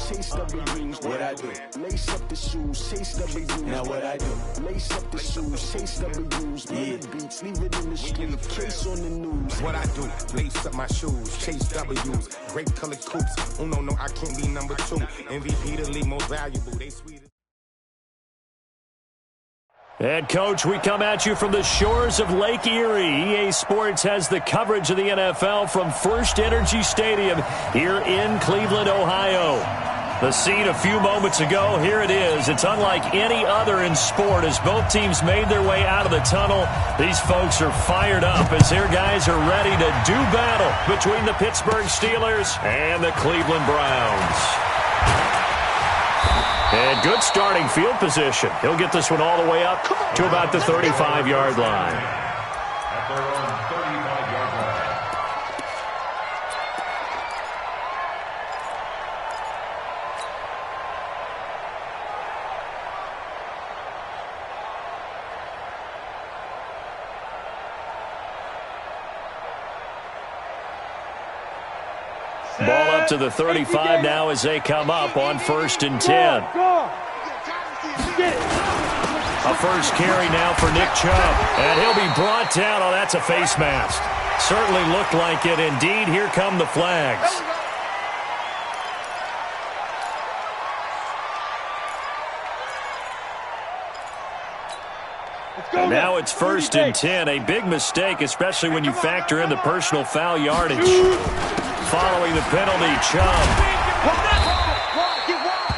chase W's. What I do? Lace up the shoes, chase W's. Now what I do? Lace up the shoes, chase W's. Yeah. Beats, leave it in the street, case on the news. What I do? Lace up my shoes, chase W's. Grape colored coops. Oh no, I can't be number 2. MVP the league most valuable. They sweet. And, Coach, we come at you from the shores of Lake Erie. EA Sports has the coverage of the NFL from First Energy Stadium here in Cleveland, Ohio. The scene a few moments ago, here it is. It's unlike any other in sport as both teams made their way out of the tunnel. These folks are fired up as their guys are ready to do battle between the Pittsburgh Steelers and the Cleveland Browns. And good starting field position. He'll get this one all the way up to about the 35-yard line. At their own 35-yard line. Ball up to the 35 now as they come up on 1st and 10. A first carry now for Nick Chubb. And he'll be brought down. Oh, that's a face mask. Certainly looked like it. Indeed, here come the flags. And now it's 1st and 10. A big mistake, especially when you factor in the personal foul yardage. Following the penalty, Chubb.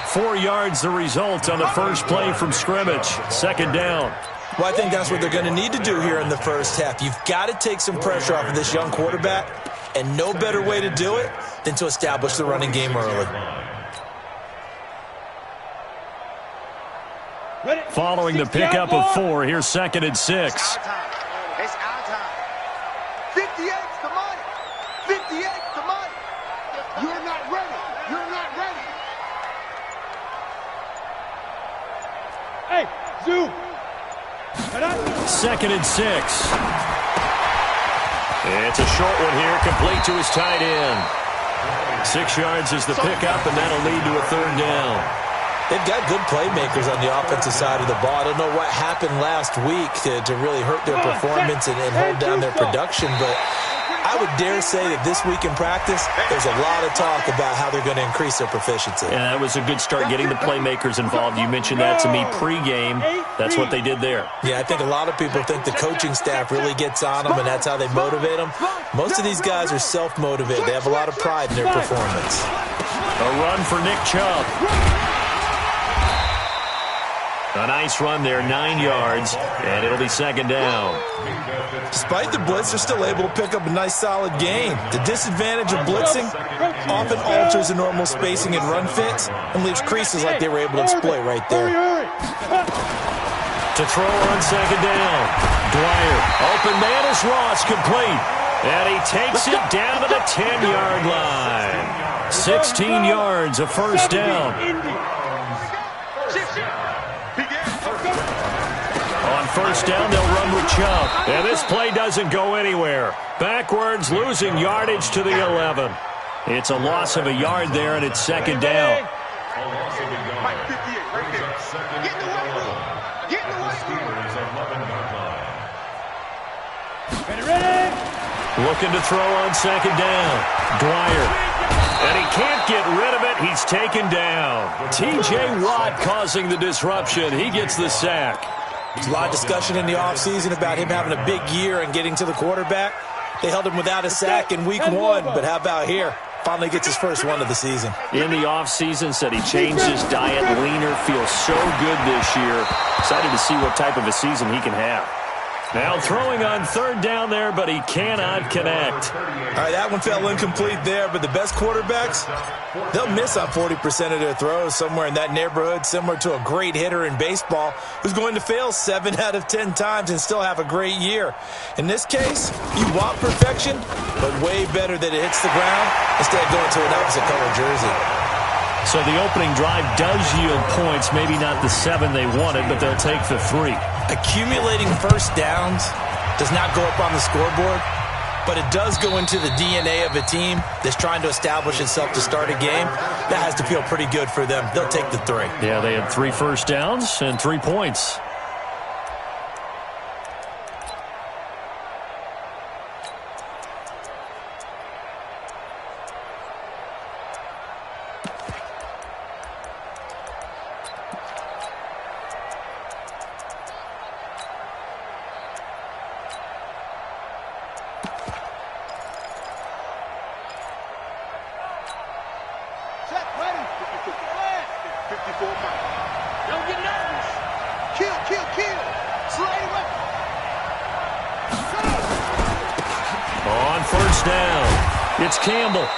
4 yards the result on the first play from scrimmage. 2nd down. Well, I think that's what they're going to need to do here in the first half. You've got to take some pressure off of this young quarterback, and no better way to do it than to establish the running game early. Following the pickup of 4, here's 2nd and 6. It's our time. 58's the money. 58's the money. You're not ready. You're not ready. Hey, Zoo. 2nd and 6. It's a short one here, complete to his tight end. 6 yards is the pickup, and that'll lead to a 3rd down. They've got good playmakers on the offensive side of the ball. I don't know what happened last week to really hurt their performance and hold down their production, but I would dare say that this week in practice, there's a lot of talk about how they're going to increase their proficiency. And that was a good start, getting the playmakers involved. You mentioned that to me pregame. That's what they did there. Yeah, I think a lot of people think the coaching staff really gets on them, and that's how they motivate them. Most of these guys are self-motivated. They have a lot of pride in their performance. A run for Nick Chubb. A nice run there, 9 yards, and it'll be 2nd down. Despite the blitz, they're still able to pick up a nice, solid gain. The disadvantage of blitzing often alters the normal spacing and run fits and leaves creases like they were able to exploit right there. To throw on 2nd down. Dwyer, open man is Ross, complete. And he takes it down to the 10-yard line. 16 yards, a 1st down. On 1st down, they'll run with Chubb. And this play doesn't go anywhere. Backwards, losing yardage to the 11. It's a loss of a yard there, and it's 2nd down. Looking to throw on 2nd down. Dwyer. And he can't get rid of it. He's taken down. T.J. Watt causing the disruption. He gets the sack. There's a lot of discussion in the offseason about him having a big year and getting to the quarterback. They held him without a sack in week 1, but how about here? Finally gets his first one of the season. In the offseason, said he changed his diet, leaner, feels so good this year. Excited to see what type of a season he can have. Now throwing on 3rd down there, but he cannot connect. All right, that one fell incomplete there, but the best quarterbacks, they'll miss on 40% of their throws, somewhere in that neighborhood, similar to a great hitter in baseball who's going to fail 7 out of 10 times and still have a great year. In this case, you want perfection, but way better that it hits the ground instead of going to an opposite color jersey. So the opening drive does yield points, maybe not the 7 they wanted, but they'll take the 3. Accumulating first downs does not go up on the scoreboard, but it does go into the DNA of a team that's trying to establish itself to start a game. That has to feel pretty good for them. They'll take the 3. Yeah, they had 3 first downs and 3 points.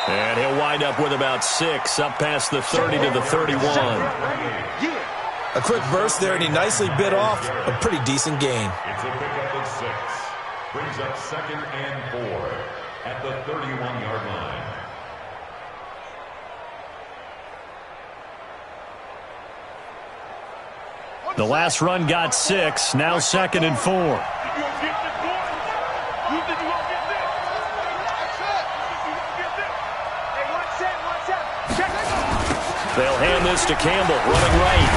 And he'll wind up with about 6, up past the 30 to the 31. A quick burst there, and he nicely bit off a pretty decent gain. It's a pickup of 6. Brings up 2nd and 4 at the 31-yard line. The last run got 6, now 2nd and 4. They'll hand this to Campbell, running right.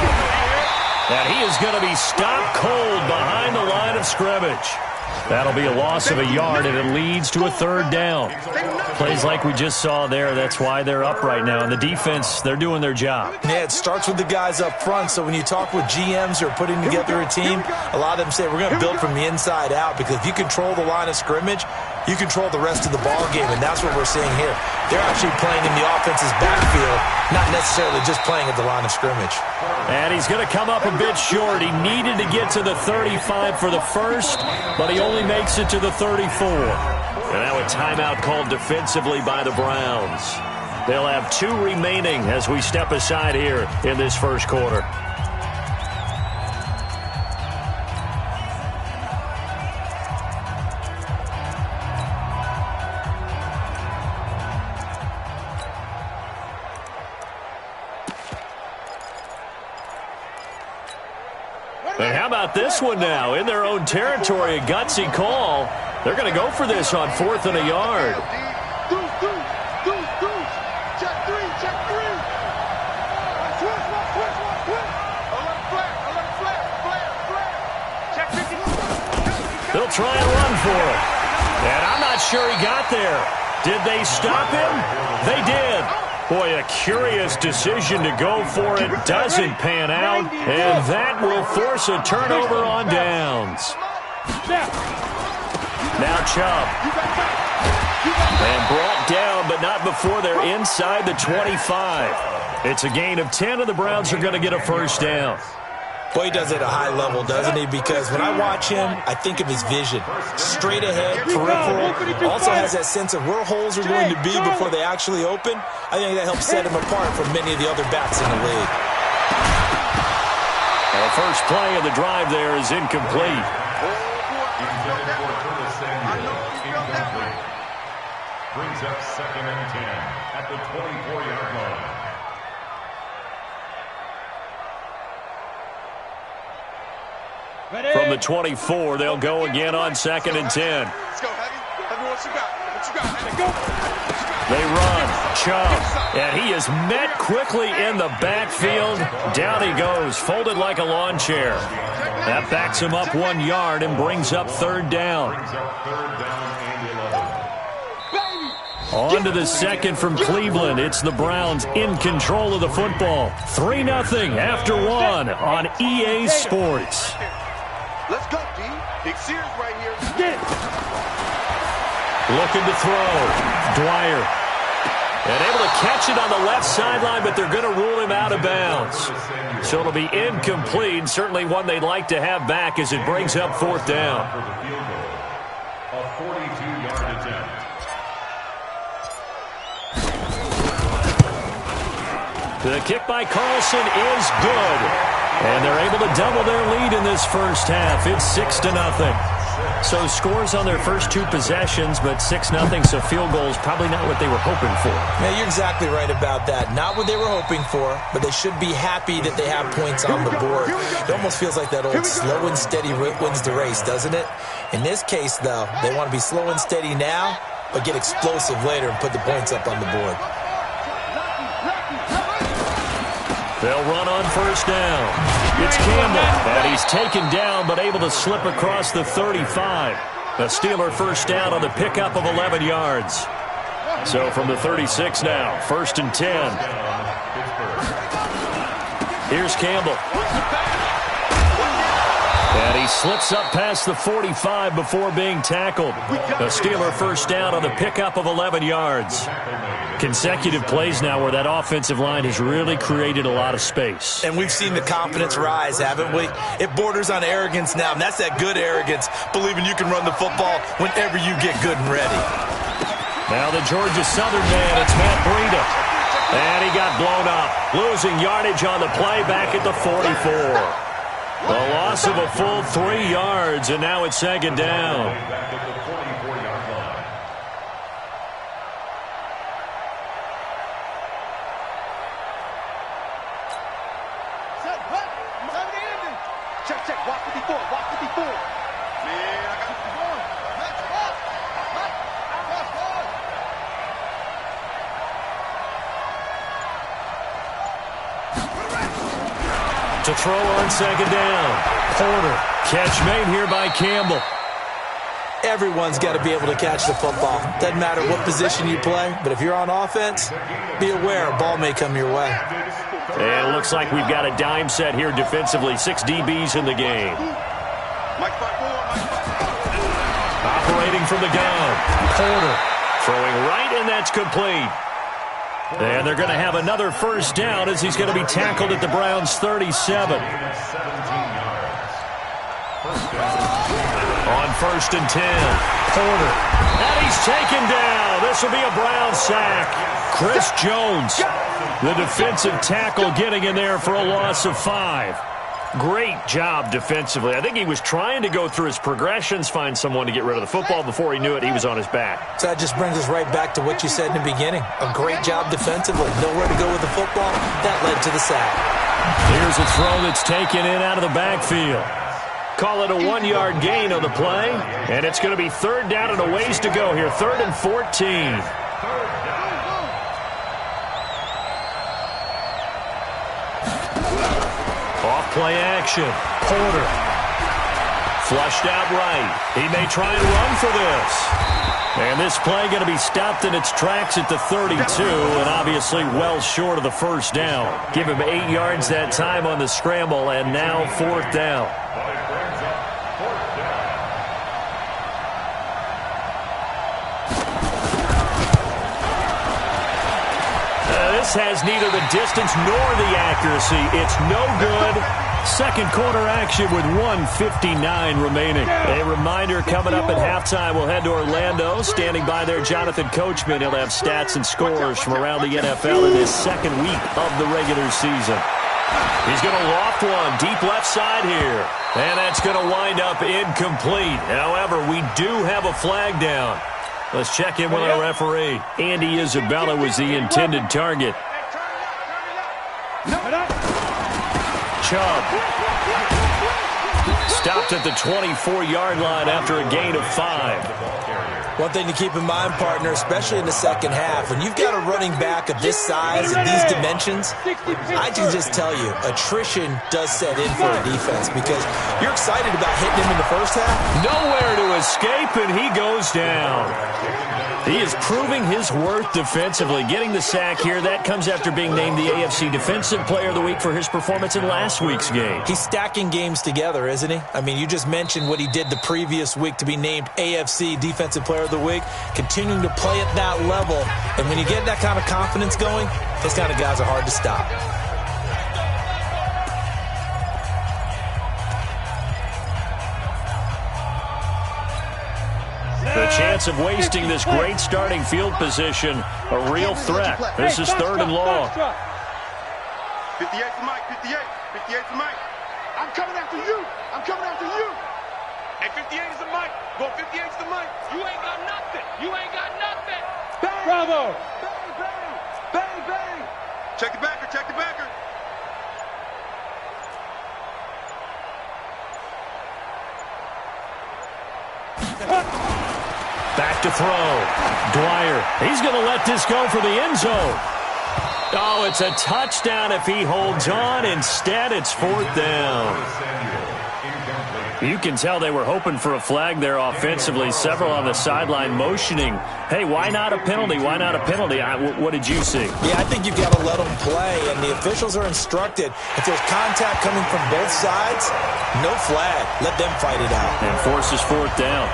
And he is going to be stopped cold behind the line of scrimmage. That'll be a loss of a yard, and it leads to a 3rd down. Plays like we just saw there, that's why they're up right now. And the defense, they're doing their job. Yeah, it starts with the guys up front. So when you talk with GMs who are putting together a team, a lot of them say, we're going to build from the inside out, because if you control the line of scrimmage, you control the rest of the ball game, and that's what we're seeing here. They're actually playing in the offense's backfield, not necessarily just playing at the line of scrimmage. And he's going to come up a bit short. He needed to get to the 35 for the first, but he only makes it to the 34. And now a timeout called defensively by the Browns. They'll have 2 remaining as we step aside here in this first quarter. And how about this one now? In their own territory, a gutsy call. They're going to go for this on 4th and a yard. Check 3. They'll try and run for it. And I'm not sure he got there. Did they stop him? They did. Boy, a curious decision to go for it. Doesn't pan out. And that will force a turnover on downs. Now Chubb. And brought down, but not before they're inside the 25. It's a gain of 10, and the Browns are going to get a first down. Boy, he does it at a high level, doesn't he? Because when I watch him, I think of his vision. Straight ahead, peripheral. Also has that sense of where holes are going to be before they actually open. I think that helps set him apart from many of the other backs in the league. The first play of the drive there is incomplete. Brings up 2nd and 10 at the 24-yard line. From the 24, they'll go again on 2nd and 10. Let's go, Heavy. Heavy, what you got? Let's go. They run. Chubb. And he is met quickly in the backfield. Down he goes, folded like a lawn chair. That backs him up 1 yard and brings up 3rd down. On to the second from Cleveland. It's the Browns in control of the football. 3-0 after 1 on EA Sports. Let's go, D. Big Sears right here. Looking to throw. Dwyer. And able to catch it on the left sideline, but they're going to rule him out of bounds. So it'll be incomplete. Certainly one they'd like to have back as it brings up 4th down. A 42-yard attempt. The kick by Carlson is good. And they're able to double their lead in this first half. It's 6-0. So scores on their first 2 possessions, but 6-0, so field goals probably not what they were hoping for. Yeah, you're exactly right about that. Not what they were hoping for, but they should be happy that they have points on the board. It almost feels like that old slow and steady wins the race, doesn't it? In this case, though, they want to be slow and steady now, but get explosive later and put the points up on the board. They'll run on first down. It's Campbell, and he's taken down but able to slip across the 35. The Steeler first down on the pickup of 11 yards. So from the 36 now, 1st and 10. Here's Campbell. And he slips up past the 45 before being tackled. The Steeler first down on the pickup of 11 yards. Consecutive plays now where that offensive line has really created a lot of space. And we've seen the confidence rise, haven't we? It borders on arrogance now, and that's that good arrogance, believing you can run the football whenever you get good and ready. Now the Georgia Southern man, it's Matt Breida. And he got blown up, losing yardage on the play back at the 44. The loss of a full 3 yards, and now it's 2nd down. Check. Walk 54. Walk 54. Man, I got it going. To throw on 2nd down. Porter. Catch made here by Campbell. Everyone's got to be able to catch the football. Doesn't matter what position you play, but if you're on offense, be aware a ball may come your way. And it looks like we've got a dime set here defensively. 6 DBs in the game. Operating from the gun. Porter throwing right, and that's complete. And they're going to have another first down as he's going to be tackled at the Browns' 37. On 1st and 10, Porter. And he's taken down. This will be a Brown sack. Chris Jones, the defensive tackle, getting in there for a loss of 5. Great job defensively. I think he was trying to go through his progressions, find someone to get rid of the football. Before he knew it, he was on his back. So that just brings us right back to what you said in the beginning. A great job defensively. Nowhere to go with the football. That led to the sack. Here's a throw that's taken in out of the backfield. Call it a 1-yard gain on the play, and it's going to be 3rd down and a ways to go here. 3rd and 14. Off-play action. Porter. Flushed out right. He may try and run for this. And this play going to be stopped in its tracks at the 32, and obviously well short of the first down. Give him 8 yards that time on the scramble, and now 4th down. This has neither the distance nor the accuracy. It's no good. 2nd quarter action with 1:59 remaining. A reminder coming up at halftime, we'll head to Orlando. Standing by there, Jonathan Coachman. He'll have stats and scores from around the NFL in this 2nd week of the regular season. He's going to loft one deep left side here. And that's going to wind up incomplete. However, we do have a flag down. Let's check in with our referee. Andy Isabella was the intended target. Chubb stopped at the 24-yard line after a gain of 5. One thing to keep in mind, partner, especially in the second half, when you've got a running back of this size and these dimensions, I can just tell you, attrition does set in for a defense because you're excited about hitting him in the first half. Nowhere to escape, and he goes down. He is proving his worth defensively, getting the sack here. That comes after being named the AFC Defensive Player of the Week for his performance in last week's game. He's stacking games together, isn't he? I mean, you just mentioned what he did the previous week to be named AFC Defensive Player of the Week, continuing to play at that level. And when you get that kind of confidence going, those kind of guys are hard to stop. The chance of wasting this great starting field position, a real threat. This is 3rd and long. 58 to Mike, 58. 58 to Mike. I'm coming after you. I'm coming after you. Hey, 58 is the mic. Go 58 is the mic. You ain't got nothing. You ain't got nothing. Bang. Bravo. Bang, bang. Bang, bang. Check the backer. Check the backer. Back to throw. Dwyer. He's going to let this go for the end zone. Oh, it's a touchdown if he holds on. Instead, it's fourth down. You can tell they were hoping for a flag there offensively. Several on the sideline motioning. Hey, why not a penalty? Why not a penalty? What did you see? Yeah, I think you've got to let them play, and the officials are instructed. If there's contact coming from both sides, no flag. Let them fight it out. And forces fourth down.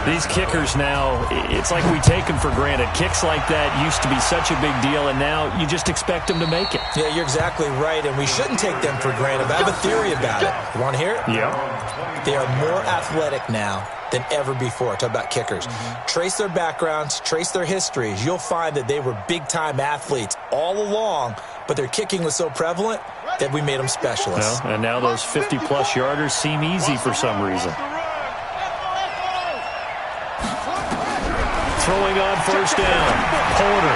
These kickers now, it's like we take them for granted. Kicks like that used to be such a big deal, and now you just expect them to make it. Yeah, you're exactly right, and we shouldn't take them for granted. I have a theory about it. You want to hear it? Yeah. They are more athletic now than ever before. Talk about kickers. Trace their backgrounds, trace their histories. You'll find that they were big-time athletes all along, but their kicking was so prevalent that we made them specialists. Well, and now those 50-plus yarders seem easy for some reason. Throwing on first down. Porter.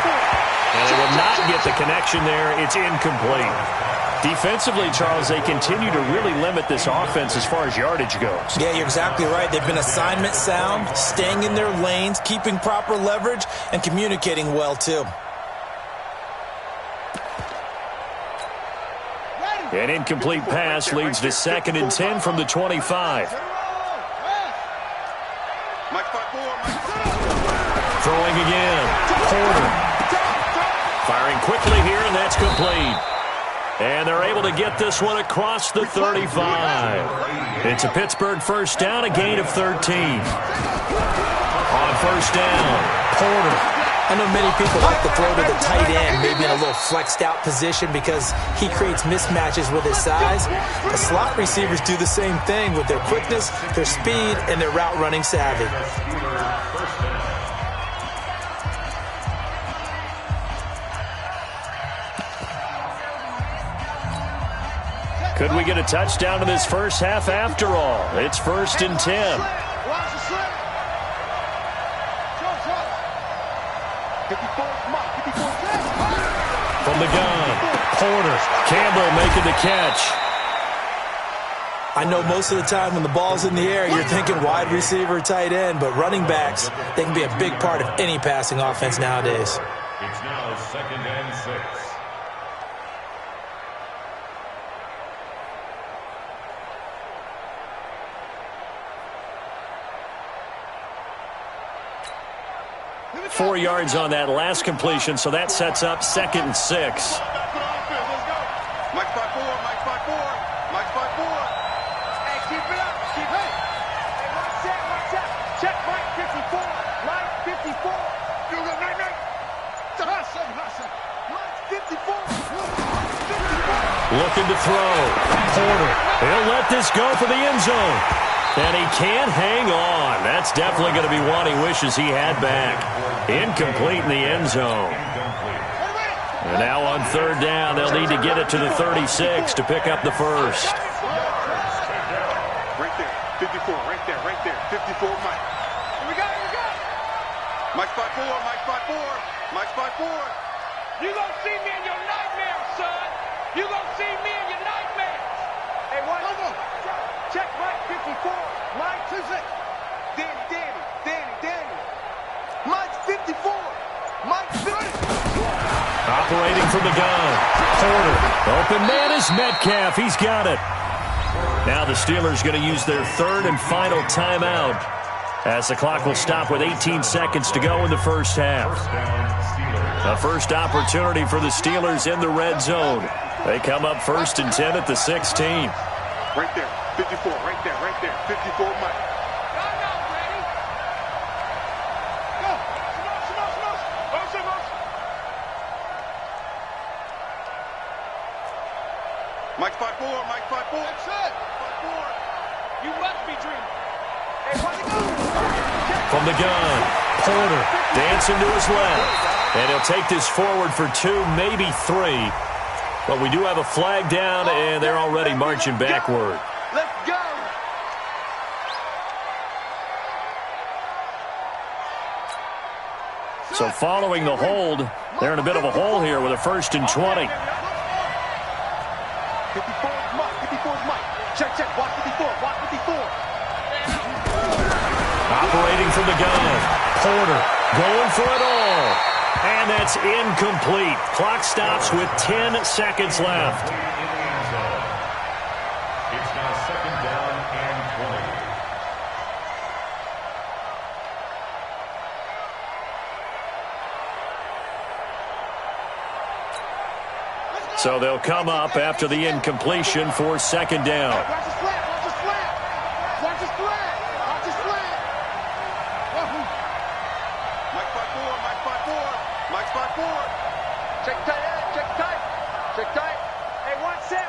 And they will not get the connection there. It's incomplete. Defensively, Charles, they continue to really limit this offense as far as yardage goes. Yeah, you're exactly right. They've been assignment sound, staying in their lanes, keeping proper leverage, and communicating well, too. An incomplete pass leads to 2nd and 10 from the 25. Throwing again. Porter. Firing quickly here, and that's complete. And they're able to get this one across the 35. It's a Pittsburgh first down, a gain of 13. On first down, Porter. I know many people like to throw to the tight end, maybe in a little flexed out position because he creates mismatches with his size. The slot receivers do the same thing with their quickness, their speed, and their route running savvy. Could we get a touchdown in this first half after all? It's 1st and 10. From the gun, Porter. Campbell making the catch. I know most of the time when the ball's in the air, you're thinking wide receiver, tight end, but running backs, they can be a big part of any passing offense nowadays. It's now 2nd and 6. Four yards on that last completion, so that sets up 2nd and 6. Mike 5-4, Mike 5-4, Mike 5-4. Hey, keep it up, keep it. Hey, watch that. Check Mike 54, Mike 54. You go, night. Mike 54. Looking to throw. Porter. He'll let this go for the end zone. And he can't hang on. That's definitely going to be one he wishes he had back. Incomplete in the end zone. And now on 3rd down, they'll need to get it to the 36 to pick up the first. Right there, 54, right there. 54, Mike. Here we go. Mike 5-4, Mike 5-4, Mike 5-4. You gonna see me in your nightmares, son. You gonna see me in your nightmares. Hey, what? Check Mike 54, Mike 26. Danny. Mike 54, Mike 50. Operating from the gun. Porter. Open man is Metcalf. He's got it. Now the Steelers going to use their 3rd and final timeout as the clock will stop with 18 seconds to go in the first half. The first opportunity for the Steelers in the red zone. They come up 1st and 10 at the 16. Right there, 54, right there. 54, Mike. Mike 5-4, Mike 5-4. That's it. 5-4. You must be dreaming. Hey, From the gun, Porter dancing to his left. And he'll take this forward for 2, maybe 3. But we do have a flag down, and they're already marching backward. Let's go. So following the hold, they're in a bit of a hole here with a 1st and 20. 54 is Mike. 54 is Mike. Check, check. Watch 54. Watch 54. Operating from the gun. Porter going for it all. And that's incomplete. Clock stops with 10 seconds left. It's now 2nd down and 20. So they'll come up after the incompletion for 2nd down. Watch his flat. Watch his flat. Watch his flat. Watch his flat. Mike 5-4. Mike 5-4. Mike 5-4. Check tight end. Check tight. Check tight. Hey, 1-7.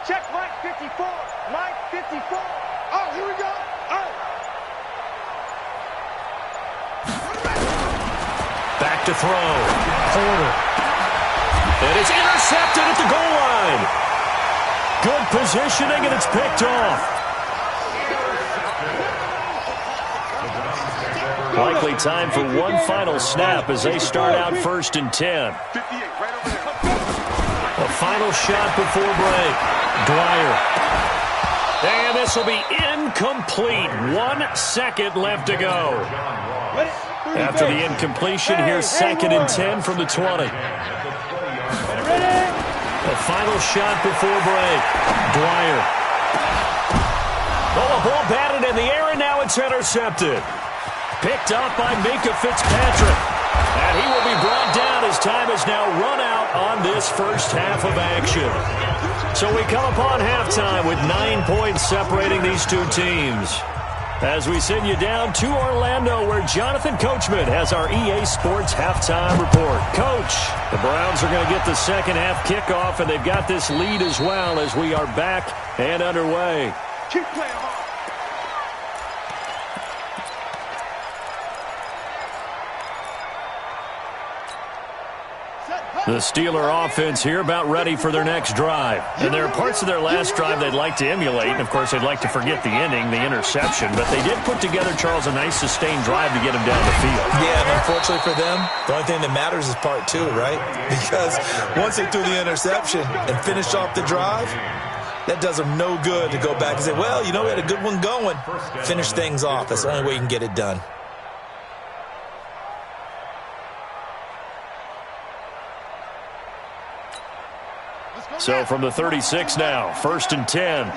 Check Mike 54. Mike 54. Oh, here we go. Oh. Back to throw. Porter. And it's intercepted at the goal line. Good positioning, and it's picked off. Likely time for one final snap as they start out 1st and 10. 58, right over there. A final shot before break. Dwyer. And this will be incomplete. 1 second left to go. After the incompletion, here's 2nd and 10 from the 20. A final shot before break. Dwyer. Oh, a ball batted in the air, and now it's intercepted. Picked up by Minkah Fitzpatrick. And he will be brought down as time is now run out on this first half of action. So we come upon halftime with 9 points separating these two teams. As we send you down to Orlando, where Jonathan Coachman has our EA Sports halftime report. Coach, the Browns are going to get the second half kickoff, and they've got this lead as well as we are back and underway. Keep playing hard. The Steeler offense here about ready for their next drive. And there are parts of their last drive they'd like to emulate. And, of course, they'd like to forget the ending, the interception. But they did put together, Charles, a nice sustained drive to get them down the field. Yeah, and unfortunately for them, the only thing that matters is part 2, right? Because once they threw the interception and finished off the drive, that does them no good to go back and say, well, you know, we had a good one going. Finish things off. That's the only way you can get it done. So from the 36 now, 1st and 10.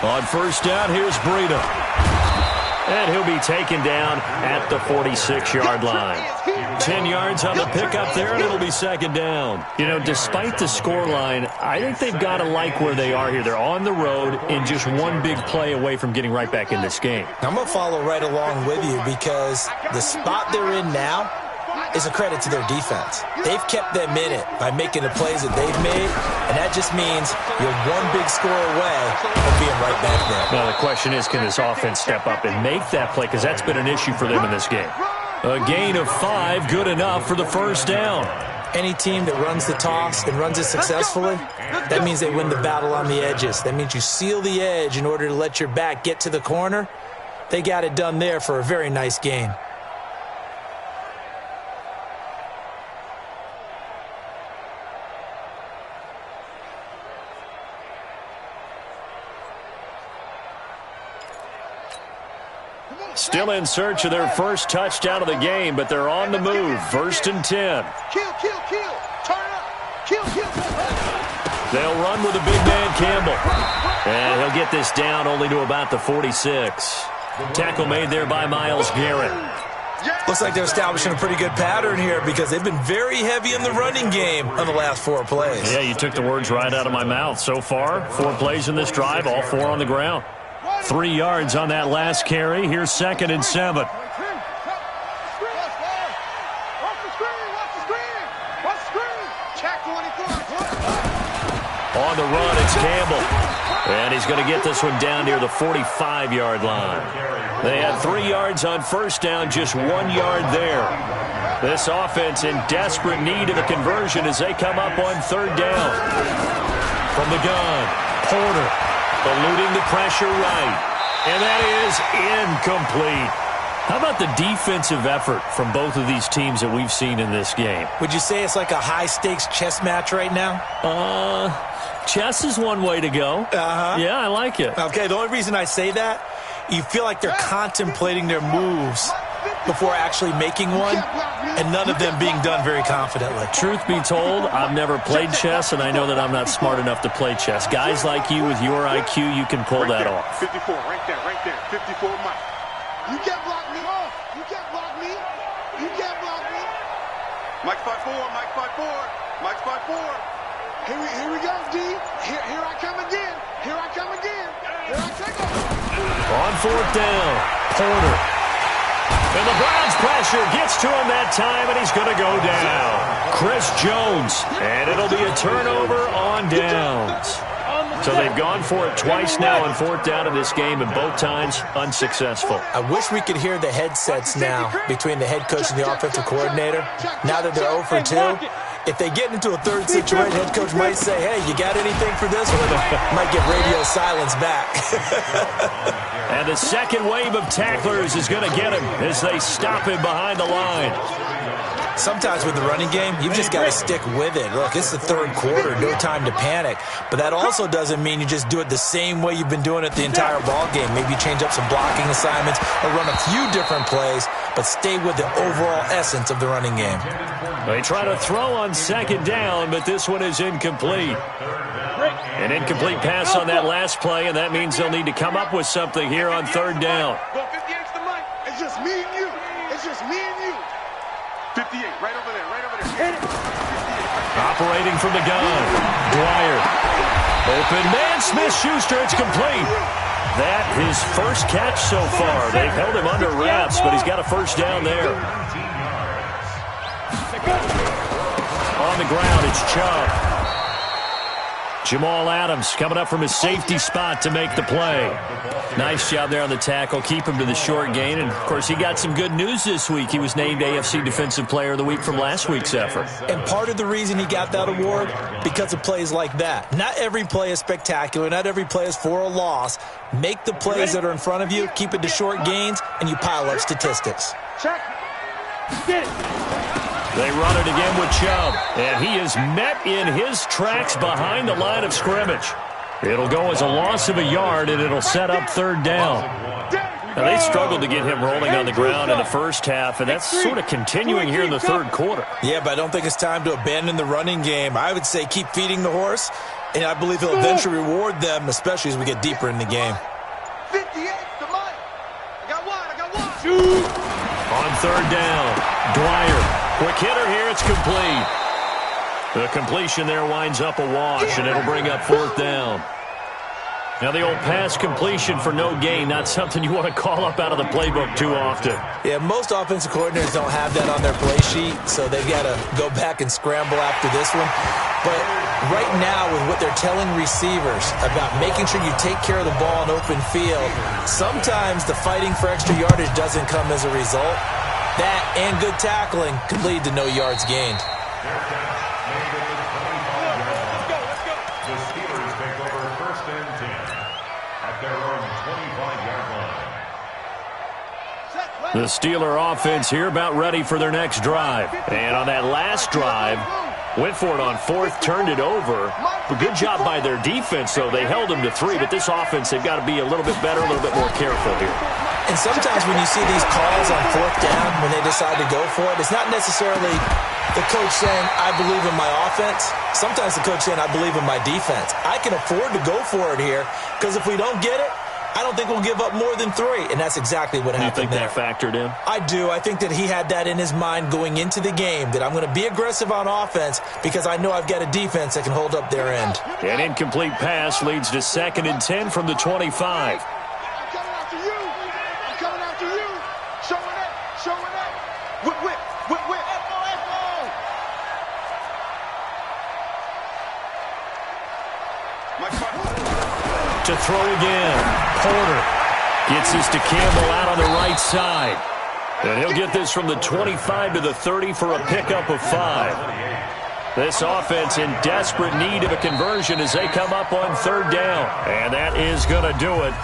On 1st down, here's Breida. And he'll be taken down at the 46-yard line. 10 yards on the pickup there, and it'll be 2nd down. You know, despite the scoreline, I think they've got to like where they are here. They're on the road and just one big play away from getting right back in this game. I'm going to follow right along with you because the spot they're in now is a credit to their defense. They've kept them in it by making the plays that they've made, and that just means you're one big score away from being right back there. Now, the question is, can this offense step up and make that play? Because that's been an issue for them in this game. A gain of 5, good enough for the 1st down. Any team that runs the toss and runs it successfully, that means they win the battle on the edges. That means you seal the edge in order to let your back get to the corner. They got it done there for a very nice gain. Still in search of their first touchdown of the game, but they're on the move. 1st and 10. Kill. Turn up. Kill. They'll run with a big man, Campbell. And he'll get this down only to about the 46. Tackle made there by Myles Garrett. Looks like they're establishing a pretty good pattern here because they've been very heavy in the running game on the last 4 plays. Yeah, you took the words right out of my mouth. So far, 4 plays in this drive, all 4 on the ground. 3 yards on that last carry. Here's 2nd and 7. On the run, it's Campbell. And he's going to get this one down near the 45-yard line. They had 3 yards on 1st down, just 1 yard there. This offense in desperate need of a conversion as they come up on 3rd down. From the gun, Porter eluding the pressure right. And that is incomplete. How about the defensive effort from both of these teams that we've seen in this game? Would you say it's like a high-stakes chess match right now? Chess is one way to go. Yeah, I like it. Okay, the only reason I say that, you feel like they're contemplating their moves before actually making one, and none of them being done very confidently. Truth be told, I've never played chess, and I know that I'm not smart enough to play chess. Guys like you with your IQ, you can pull that off. 54, right there, 54, Mike. You can't block me. You can't block me. You can't block me. Mike 5-4, Mike 5-4, Mike 5-4. Here we go, D. Here I come again. Here I come again. Here I take over. On fourth down, Porter. And the Browns pressure gets to him that time, and he's going to go down. Chris Jones, and it'll be a turnover on downs. So they've gone for it twice now on fourth down in this game, and both times unsuccessful. I wish we could hear the headsets now between the head coach and the offensive coordinator. Now that they're 0 for 2, if they get into a third situation, head coach might say, hey, you got anything for this one? Might get radio silence back. And the second wave of tacklers is going to get him as they stop him behind the line. Sometimes with the running game, you've just got to stick with it. Look, it's the third quarter, no time to panic. But that also doesn't mean you just do it the same way you've been doing it the entire ball game. Maybe you change up some blocking assignments or run a few different plays, but stay with the overall essence of the running game. They try to throw on second down, but this one is incomplete. An incomplete pass on that last play, and that means they'll need to come up with something here on third down. It's just me and you. It's just me and you. 58, right over there, right over there. Operating from the gun, Dwyer. Open man, Smith-Schuster, it's complete. That his first catch so far. They've held him under wraps, but he's got a first down there. On the ground, it's Chubb. Jamal Adams coming up from his safety spot to make the play. Nice job there on the tackle. Keep him to the short gain. And, of course, he got some good news this week. He was named AFC Defensive Player of the Week from last week's effort. And part of the reason he got that award, because of plays like that. Not every play is spectacular. Not every play is for a loss. Make the plays that are in front of you, keep it to short gains, and you pile up statistics. Check. Get it. They run it again with Chubb, and he is met in his tracks behind the line of scrimmage. It'll go as a loss of a yard, and it'll set up third down. Now, they struggled to get him rolling on the ground in the first half, and that's sort of continuing here in the third quarter. Yeah, but I don't think it's time to abandon the running game. I would say keep feeding the horse, and I believe he'll eventually reward them, especially as we get deeper in the game. 58 to Mike. I got one. On third down, Dwyer. Quick hitter here, it's complete. The completion there winds up a wash, and it'll bring up fourth down. Now, the old pass completion for no gain, not something you want to call up out of the playbook too often. Yeah, most offensive coordinators don't have that on their play sheet, so they've got to go back and scramble after this one. But right now, with what they're telling receivers about making sure you take care of the ball in open field, sometimes the fighting for extra yardage doesn't come as a result. That and good tackling could lead to no yards gained. The Steelers take over first and 10 at their own 25-yard line. The Steeler offense here about ready for their next drive. And on that last drive, went for it on fourth, turned it over. A good job by their defense, though. They held them to 3, but this offense, they've got to be a little bit better, a little bit more careful here. And sometimes when you see these calls on fourth down, when they decide to go for it, it's not necessarily the coach saying, I believe in my offense. Sometimes the coach saying, I believe in my defense. I can afford to go for it here, because if we don't get it, I don't think we'll give up more than 3, and that's exactly what happened there. You think that factored in? I do. I think that he had that in his mind going into the game, that I'm going to be aggressive on offense because I know I've got a defense that can hold up their end. An incomplete pass leads to 2nd and 10 from the 25. To throw again. Porter gets this to Campbell out on the right side. And he'll get this from the 25 to the 30 for a pickup of 5. This offense in desperate need of a conversion as they come up on third down. And that is going to do it.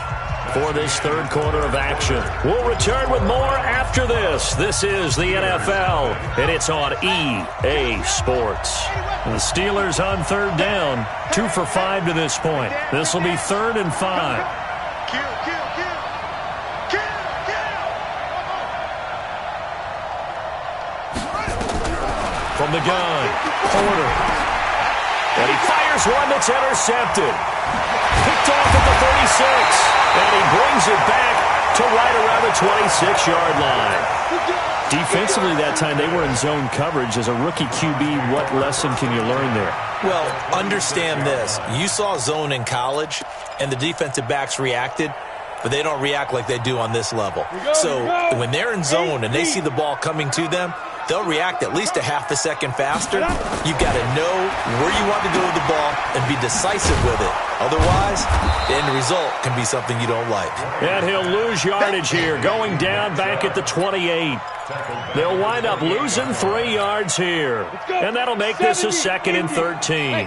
for this third quarter of action. We'll return with more after this. This is the NFL, and it's on EA Sports. The Steelers on third down, 2 for 5 to this point. This will be 3rd and 5. From the gun, Porter. And he fires one that's intercepted. Picked off at the 36. And he brings it back to right around the 26-yard line. Defensively that time, they were in zone coverage. As a rookie QB, what lesson can you learn there? Well, understand this. You saw zone in college, and the defensive backs reacted, but they don't react like they do on this level. So when they're in zone and they see the ball coming to them, they'll react at least a half a second faster. You've got to know where you want to go with the ball and be decisive with it. Otherwise, the end result can be something you don't like. And he'll lose yardage here, going down back at the 28. They'll wind up losing 3 yards here. And that'll make this a 2nd and 13.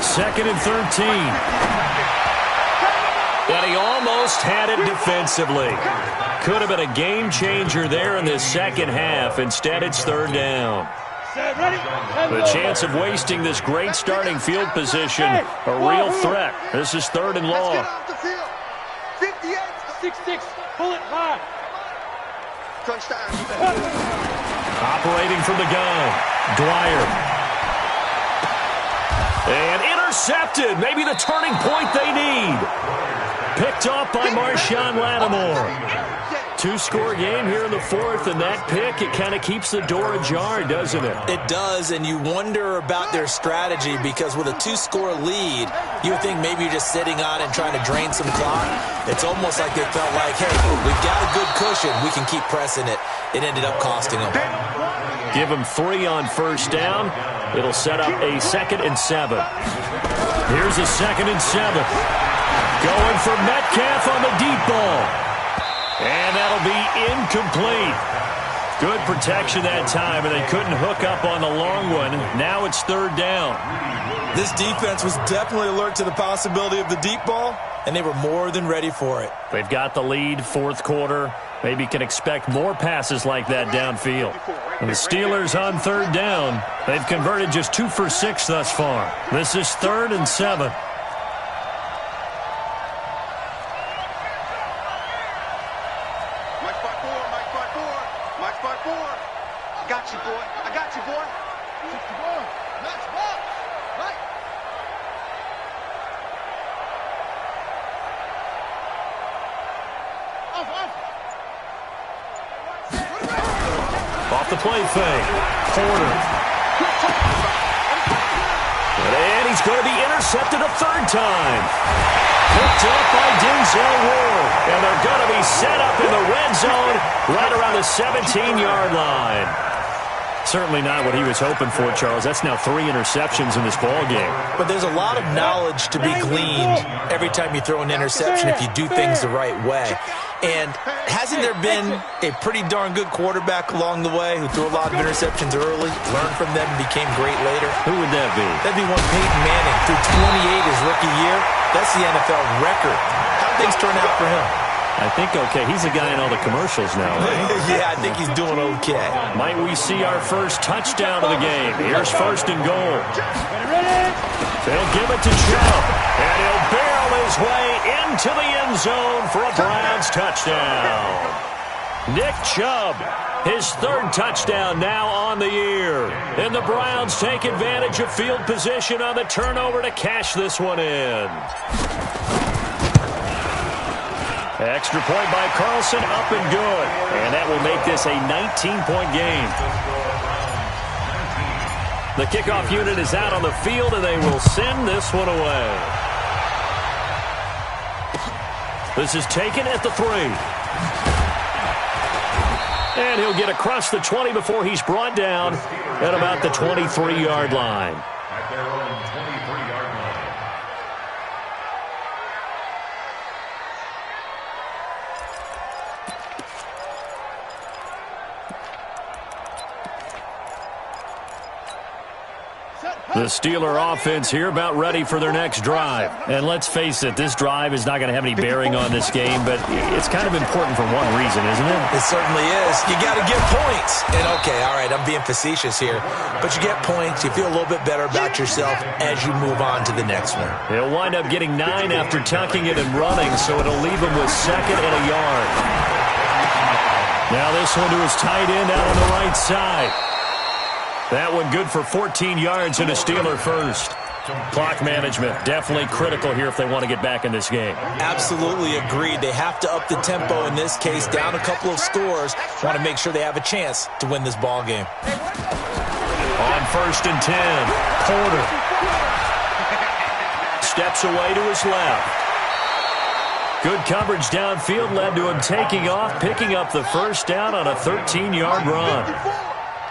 2nd and 13. And he almost had it defensively. Could have been a game changer there in the second half. Instead, it's 3rd down. The chance of wasting this great starting field position, a real threat. This is 3rd and long. 6-6, pull it high. Operating from the gun, Dwyer. And intercepted. Maybe the turning point they need. Picked off by Marshawn Lattimore. 2-score game here in the 4th, and that pick, it kind of keeps the door ajar, doesn't it? It does, and you wonder about their strategy because with a 2-score lead, you would think maybe you're just sitting on it and trying to drain some clock. It's almost like they felt like, hey, we've got a good cushion. We can keep pressing it. It ended up costing them. Give them 3 on 1st down. It'll set up a 2nd and 7. Here's a 2nd and 7. Going for Metcalf on the deep ball. And that'll be incomplete. Good protection that time, and they couldn't hook up on the long one. Now it's 3rd down. This defense was definitely alert to the possibility of the deep ball, and they were more than ready for it. They've got the lead, 4th quarter. Maybe can expect more passes like that downfield. And the Steelers on 3rd down. They've converted just 2 for 6 thus far. This is 3rd and 7. Off the play fake. Porter. And he's going to be intercepted a 3rd time. Picked up by Denzel Ward. And they're going to be set up in the red zone right around the 17-yard line. Certainly not what he was hoping for, Charles. That's now 3 interceptions in this ball game. But there's a lot of knowledge to be gleaned every time you throw an interception if you do things the right way. And hasn't there been a pretty darn good quarterback along the way who threw a lot of interceptions early, learned from them, and became great later? Who would that be? That'd be one Peyton Manning. Threw 28 his rookie year. That's the NFL record. How'd things turn out for him? I think okay. He's a guy in all the commercials now, right? Yeah, I think he's doing okay. Might we see our first touchdown of the game? Here's 1st and goal. They'll give it to Chubb, and he'll barrel his way into the end zone for a Browns touchdown. Nick Chubb, his 3rd touchdown now on the year. And the Browns take advantage of field position on the turnover to cash this one in. Extra point by Carlson, up and good. And that will make this a 19-point game. The kickoff unit is out on the field, and they will send this one away. This is taken at the 3. And he'll get across the 20 before he's brought down at about the 23-yard line. At their own 23-yard line. The Steeler offense here about ready for their next drive. And let's face it, this drive is not going to have any bearing on this game, but it's kind of important for one reason, isn't it? It certainly is. You got to get points. And okay, all right, I'm being facetious here, but you get points, you feel a little bit better about yourself as you move on to the next one. He'll wind up getting 9 after tucking it and running, so it'll leave him with 2nd and a yard. Now this one to his tight end out on the right side. That one good for 14 yards and a Steeler first. Clock management definitely critical here if they want to get back in this game. Absolutely agreed. They have to up the tempo in this case, down a couple of scores. Want to make sure they have a chance to win this ball game. On 1st and 10, Porter steps away to his left. Good coverage downfield led to him taking off, picking up the first down on a 13-yard run.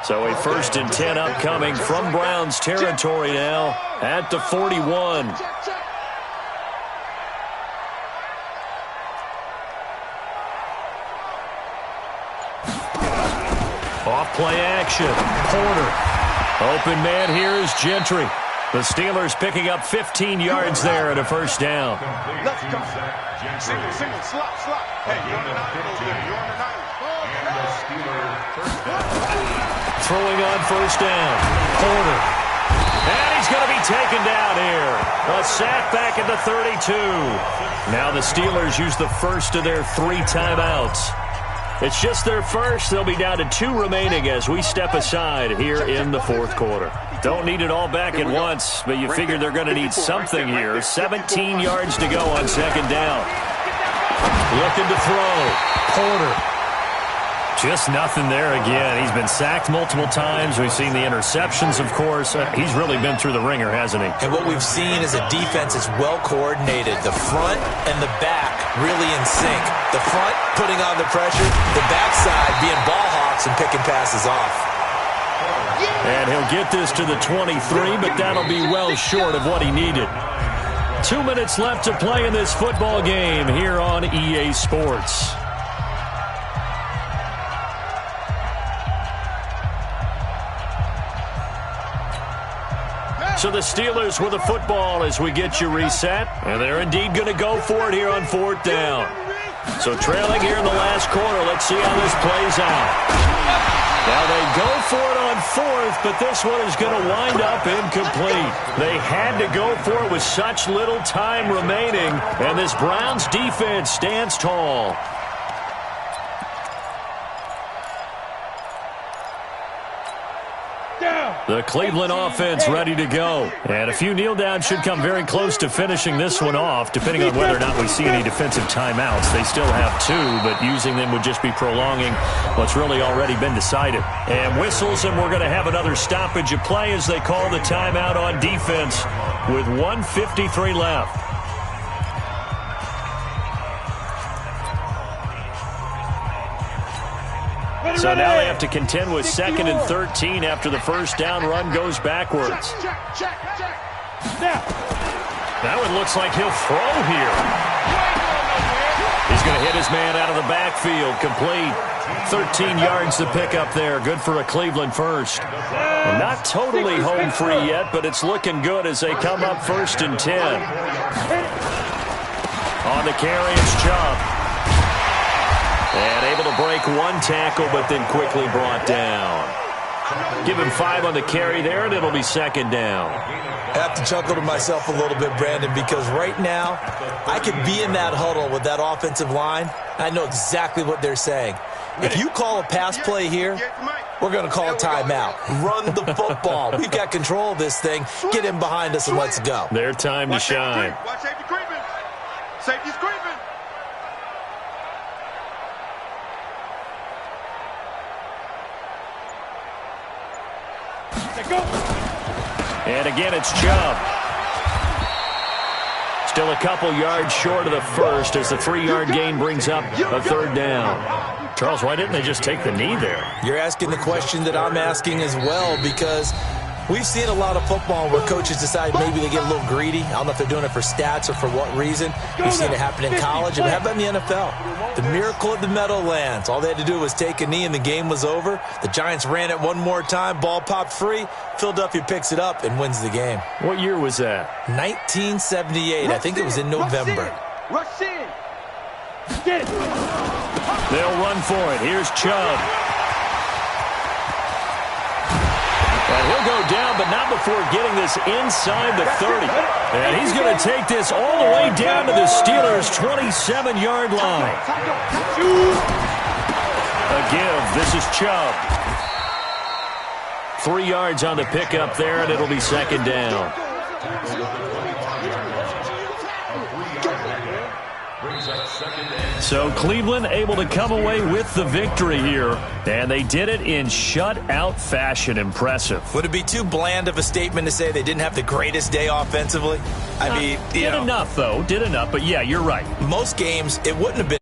So a 1st and 10 upcoming from Browns territory now at the 41. Off play action. Porter. Open man here is Gentry. The Steelers picking up 15 yards there and a first down. Single, slop. Hey, you're on the 9. You're on the 9. And the Steelers first down. Throwing on first down. Porter. And he's going to be taken down here. A sack back at the 32. Now the Steelers use the first of their 3 timeouts. It's just their first. They'll be down to 2 remaining as we step aside here in the 4th quarter. Don't need it all back at once, but you figure they're going to need something here. 17 yards to go on 2nd down. Looking to throw. Porter. Just nothing there again. He's been sacked multiple times. We've seen the interceptions, of course. He's really been through the ringer, hasn't he? And what we've seen is a defense is well coordinated. The front and the back really in sync. The front putting on the pressure, the backside being ball hawks and picking passes off. And he'll get this to the 23, but that'll be well short of what he needed. 2 minutes left to play in this football game here on EA Sports. So the Steelers with the football as we get you reset. And they're indeed going to go for it here on 4th down. So trailing here in the last quarter. Let's see how this plays out. Now they go for it on 4th, but this one is going to wind up incomplete. They had to go for it with such little time remaining. And this Browns defense stands tall. The Cleveland offense ready to go. And a few kneel downs should come very close to finishing this one off, depending on whether or not we see any defensive timeouts. They still have 2, but using them would just be prolonging what's really already been decided. And whistles, and we're going to have another stoppage of play as they call the timeout on defense with 1:53 left. So now they have to contend with 2nd and 13 after the first down run goes backwards. That one looks like he'll throw here. He's going to hit his man out of the backfield. Complete. 13 yards to pick up there. Good for a Cleveland first. And not totally home free yet, but it's looking good as they come up 1st and 10. On the carry, it's Chubb. And able to break 1 tackle, but then quickly brought down. Give him 5 on the carry there, and it'll be 2nd down. I have to chuckle to myself a little bit, Brandon, because right now I could be in that huddle with that offensive line. I know exactly what they're saying. If you call a pass play here, we're going to call a timeout. Run the football. We've got control of this thing. Get him behind us and let's go. Their time to shine. Watch safety creeping. Safety's creeping. And again, it's Chubb. Still a couple yards short of the first as the 3-yard gain brings up a 3rd down. Charles, why didn't they just take the knee there? You're asking the question that I'm asking as well, because We've seen a lot of football where coaches decide maybe they get a little greedy. I don't know if they're doing it for stats or for what reason. We've seen it happen in college. And how about in the NFL? The miracle of the Meadowlands. All they had to do was take a knee and the game was over. The Giants ran it one more time. Ball popped free. Philadelphia picks it up and wins the game. What year was that? 1978. I think it was in November. Rush in. Get it. They'll run for it. Here's Chubb. And he'll go down, but not before getting this inside the 30. And he's going to take this all the way down to the Steelers' 27-yard line. A give. This is Chubb. 3 yards on the pickup there, and it'll be second down. So Cleveland able to come away with the victory here, and they did it in shutout fashion. Impressive. Would it be too bland of a statement to say they didn't have the greatest day offensively? I mean, did enough, though. Did enough, but yeah, you're right. Most games, it wouldn't have been